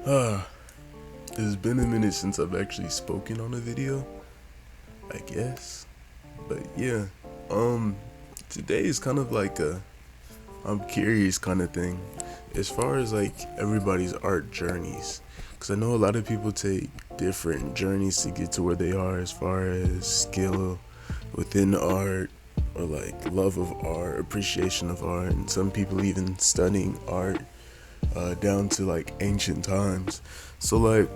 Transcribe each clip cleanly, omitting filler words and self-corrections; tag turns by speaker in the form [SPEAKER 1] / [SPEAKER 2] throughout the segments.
[SPEAKER 1] Uh, it's been a minute since I've actually spoken on a video, I guess. But yeah, um, today is kind of like a I'm curious kind of thing as far as like everybody's art journeys. Because I know a lot of people take different journeys to get to where they are as far as skill within art or like love of art, appreciation of art, and some people even studying art down to like ancient times. So like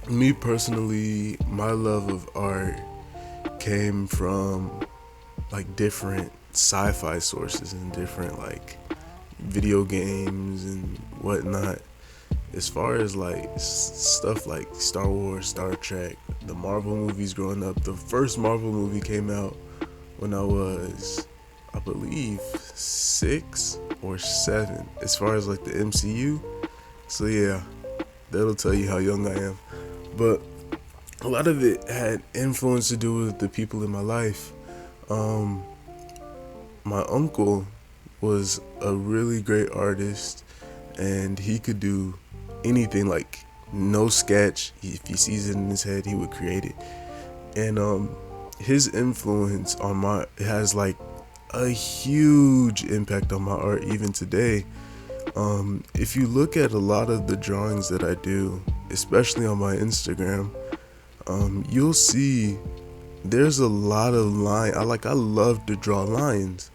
[SPEAKER 1] me personally, my love of art came from like different sci-fi sources and different like video games and whatnot. As far as like stuff like Star Wars, Star Trek, the Marvel movies growing up, the first Marvel movie came out when I was, I believe, 6 or 7. As far as like the MCU, so yeah, that'll tell you how young I am. But a lot of it had influence to do with the people in my life. Um, my uncle was a really great artist, and he could do anything. Like no sketch, if he sees it in his head, he would create it. And his influence on my has like a huge impact on my art even today. If you look at a lot of the drawings that I do, especially on my Instagram, you'll see there's a lot of line. I love to draw lines,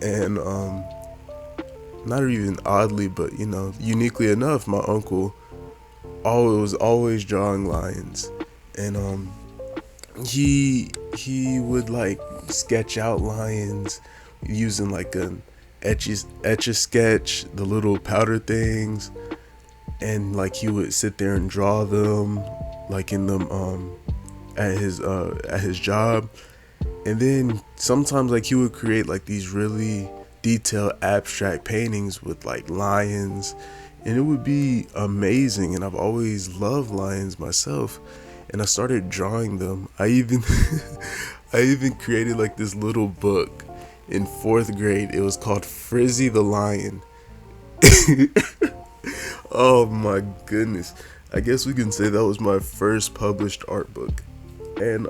[SPEAKER 1] and not even oddly, but uniquely enough, my uncle was always drawing lines, and he would like sketch out lines using like an etch a sketch, the little powder things, and like he would sit there and draw them like in them at his job. And then sometimes like he would create like these really detailed abstract paintings with like lions, and it would be amazing. And I've always loved lions myself, and I started drawing them. I even I even created like this little book in 4th grade. It was called Frizzy the Lion. Oh my goodness. I guess we can say that was my first published art book. And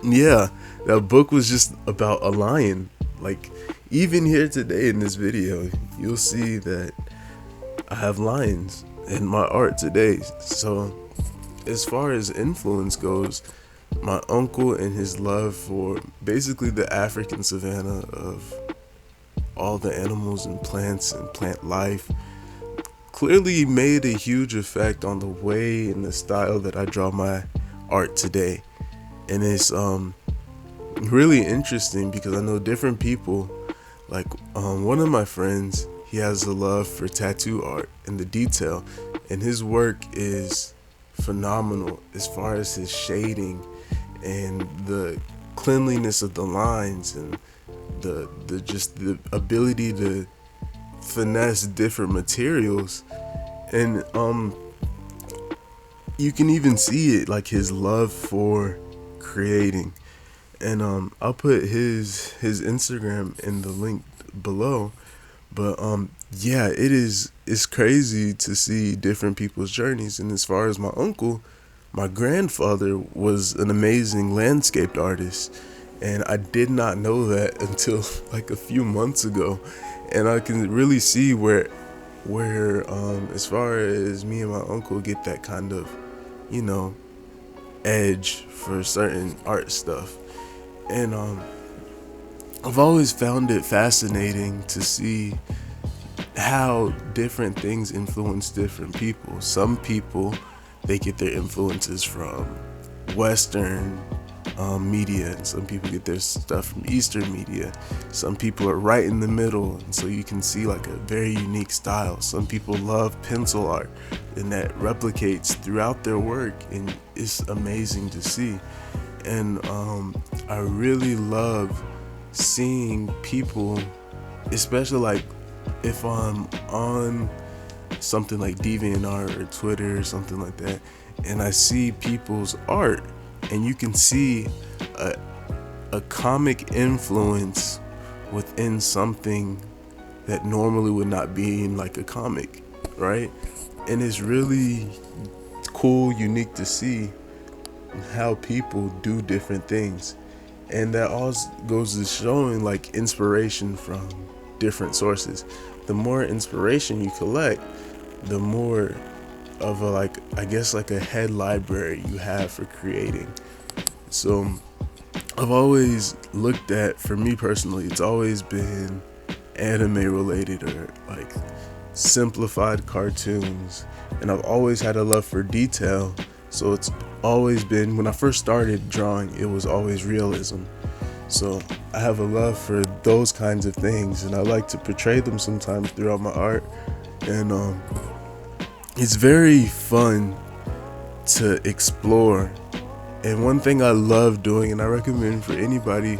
[SPEAKER 1] yeah, that book was just about a lion. Like even here today in this video, you'll see that I have lions in my art today. So as far as influence goes, my uncle and his love for basically the African savanna of all the animals and plants and plant life clearly made a huge effect on the way and the style that I draw my art today. And it's really interesting because I know different people. Like one of my friends, he has a love for tattoo art and the detail, and his work is phenomenal as far as his shading and the cleanliness of the lines and the just the ability to finesse different materials. And you can even see it, like his love for creating. And I'll put his Instagram in the link below. But yeah, it's crazy to see different people's journeys. And as far as my uncle, my grandfather was an amazing landscaped artist, and I did not know that until like a few months ago. And I can really see where as far as me and my uncle get that kind of, you know, edge for certain art stuff. And I've always found it fascinating to see how different things influence different people. Some people, they get their influences from Western media, and some people get their stuff from Eastern media. Some people are right in the middle, and so you can see like a very unique style. Some people love pencil art, and that replicates throughout their work, and it's amazing to see. And I really love seeing people, especially like if I'm on something like DeviantArt or Twitter or something like that, and I see people's art, and you can see a comic influence within something that normally would not be in like a comic, right? And it's really cool, unique to see how people do different things. And that also goes to showing like inspiration from different sources. The more inspiration you collect, the more of a, like, I guess like a head library you have for creating. So I've always looked at, for me personally, it's always been anime related or like simplified cartoons, and I've always had a love for detail. So it's always been, when I first started drawing, it was always realism. So I have a love for those kinds of things, and I like to portray them sometimes throughout my art. And it's very fun to explore. And one thing I love doing, and I recommend for anybody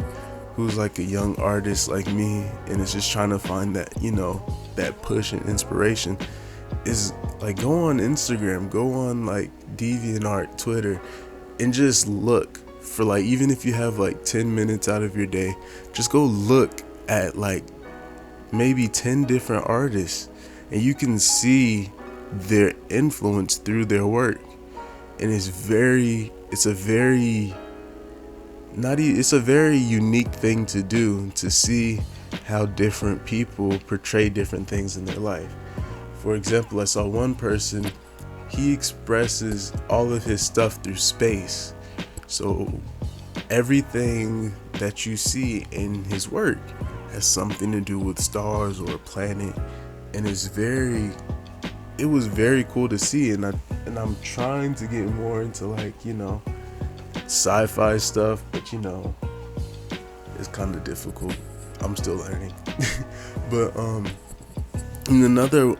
[SPEAKER 1] who's like a young artist like me and is just trying to find that, you know, that push and inspiration, is like go on Instagram, go on like DeviantArt, Twitter, and just look for, like, even if you have like 10 minutes out of your day, just go look at like maybe 10 different artists, and you can see their influence through their work. And it's a very unique thing to do, to see how different people portray different things in their life. For example, I saw one person, he expresses all of his stuff through space. So everything that you see in his work has something to do with stars or a planet, and it was very cool to see. And I'm trying to get more into, like, you know, sci-fi stuff, but you know, it's kind of difficult. I'm still learning. But and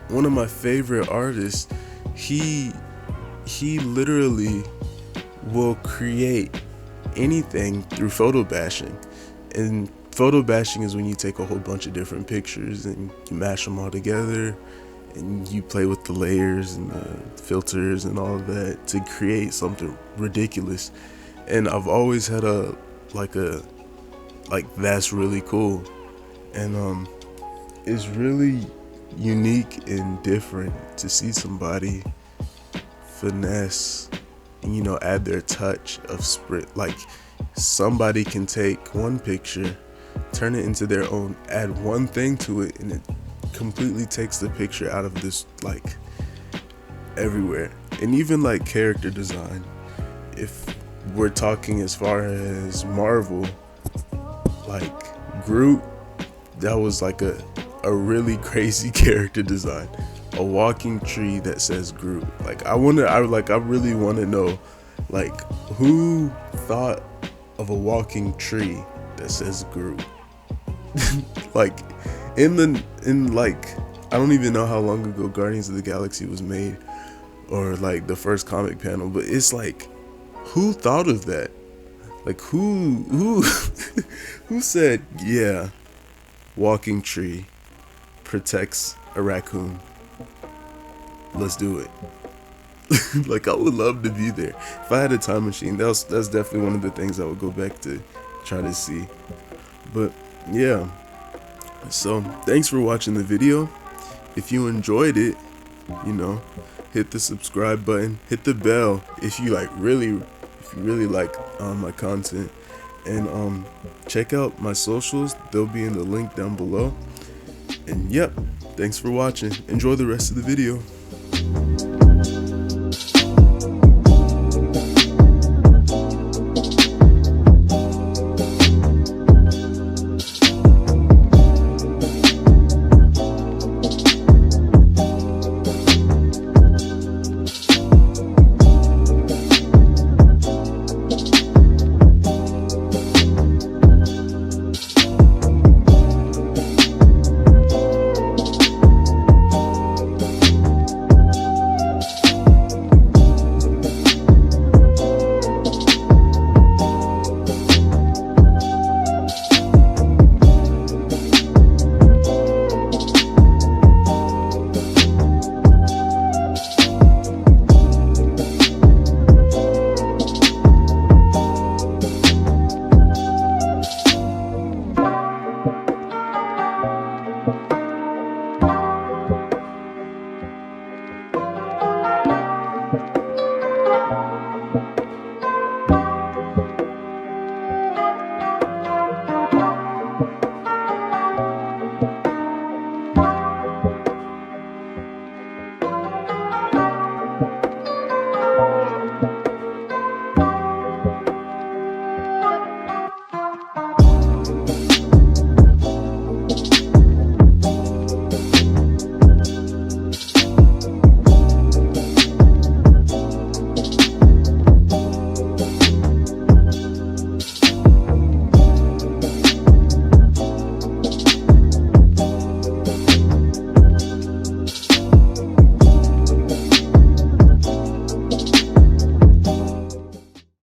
[SPEAKER 1] one of my favorite artists, he literally will create anything through photo bashing. And photo bashing is when you take a whole bunch of different pictures and you mash them all together, and you play with the layers and the filters and all of that to create something ridiculous. And I've always had that's really cool. And it's really unique and different to see somebody finesse and, you know, add their touch of sprint. Like, somebody can take one picture, turn it into their own, add one thing to it, and it completely takes the picture out of this, like, everywhere. And even like character design, if we're talking as far as Marvel, like Groot, that was like a really crazy character design. A walking tree that says Groot. Like, I really want to know, like, who thought of a walking tree that says Groot? Like, I don't even know how long ago Guardians of the Galaxy was made, or like the first comic panel, but it's like, who thought of that? Like, who who said, yeah, walking tree protects a raccoon, let's do it. Like, I would love to be there. If I had a time machine, that's definitely one of the things I would go back to try to see. But yeah, so thanks for watching the video. If you enjoyed it, you know, hit the subscribe button, hit the bell if you really like my content, and check out my socials. They'll be in the link down below. And yep, thanks for watching. Enjoy the rest of the video.